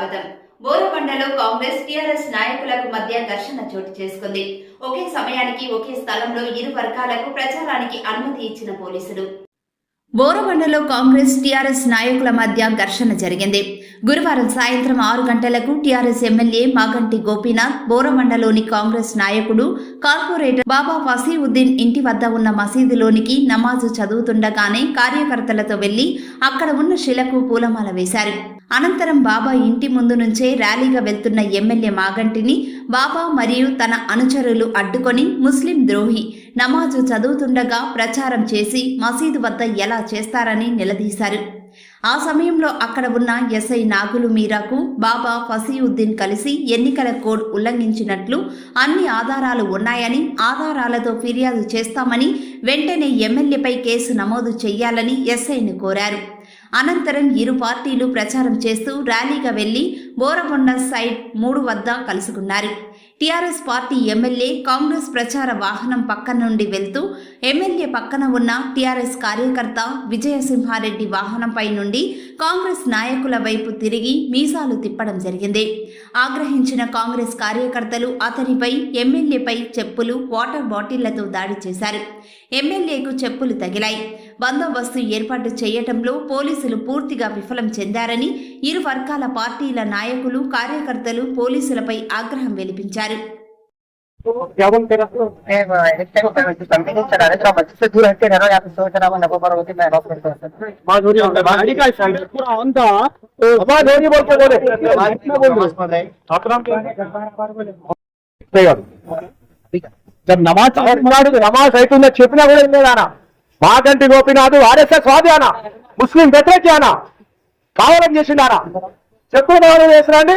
స్వాగతం. బోరబండలో కాంగ్రెస్ టీఆర్ఎస్ నాయకులకు మధ్య ఘర్షణ చోటు చేసుకుంది. ఒకే సమయానికి ఒకే స్థలంలో ఇరు వర్గాలకు ప్రచారానికి అనుమతి ఇచ్చిన పోలీసులు. బోరబండలో కాంగ్రెస్ టీఆర్ఎస్ నాయకుల మధ్య ఘర్షణ జరిగింది. గురువారం సాయంత్రం 6 గంటలకు టీఆర్ఎస్ ఎమ్మెల్యే మాగంటి గోపీనాథ్ బోరబండలోని కాంగ్రెస్ నాయకుడు కార్పొరేటర్ బాబా ఫసీవుద్దీన్ ఇంటి వద్ద ఉన్న మసీదులోనికి నమాజు చదువుతుండగానే కార్యకర్తలతో వెళ్లి అక్కడ ఉన్న శిలకు పూలమాల వేశారు. అనంతరం బాబా ఇంటి ముందు నుంచే ర్యాలీగా వెళ్తున్న ఎమ్మెల్యే మాగంటిని బాబా మరియు తన అనుచరులు అడ్డుకొని ముస్లిం ద్రోహి, నమాజు చదువుతుండగా ప్రచారం చేసి మసీదు వద్ద ఎలా చేస్తారని నిలదీశారు. ఆ సమయంలో అక్కడ ఉన్న ఎస్ఐ నాగులు మీరాకు బాబా ఫసీవుద్దీన్ కలిసి ఎన్నికల కోడ్ ఉల్లంఘించినట్లు అన్ని ఆధారాలు ఉన్నాయని, ఆధారాలతో ఫిర్యాదు చేస్తామని, వెంటనే ఎమ్మెల్యేపై కేసు నమోదు చేయాలని ఎస్ఐని కోరారు. అనంతరం ఇరు పార్టీలు ప్రచారం చేస్తూ ర్యాలీగా వెళ్లి బోరబండ సైడ్ 3 వద్ద కలుసుకున్నారు. టీఆర్ఎస్ పార్టీ ఎమ్మెల్యే కాంగ్రెస్ ప్రచార వాహనం పక్క నుండి వెళ్తూ ఎమ్మెల్యే పక్కన ఉన్న టీఆర్ఎస్ కార్యకర్త విజయసింహారెడ్డి వాహనంపై నుండి కాంగ్రెస్ నాయకుల వైపు తిరిగి మీసాలు తిప్పడం జరిగింది. ఆగ్రహించిన కాంగ్రెస్ కార్యకర్తలు అతనిపై, ఎమ్మెల్యేపై చెప్పులు, వాటర్ బాటిళ్లతో దాడి చేశారు. ఎమ్మెల్యేకు చెప్పులు తగిలాయి. బందోబస్తు ఏర్పాటు చేయటంలో పోలీసులు పూర్తిగా విఫలం చెందారని ఇరు వర్గాల పార్టీల నాయకులు, కార్యకర్తలు పోలీసులపై ఆగ్రహం వెలిపించారు. నమాజ్ అవుతుందో చెప్పినా కూడా లేదానా? మాగంటి గోపీనాథ్ ఆర్ఎస్ఎస్ వాది అనా, ముస్లిం వ్యతిరేకి అనా, కావాలని చేసిండానా? చెప్పు కావాలని చేసినా అండి.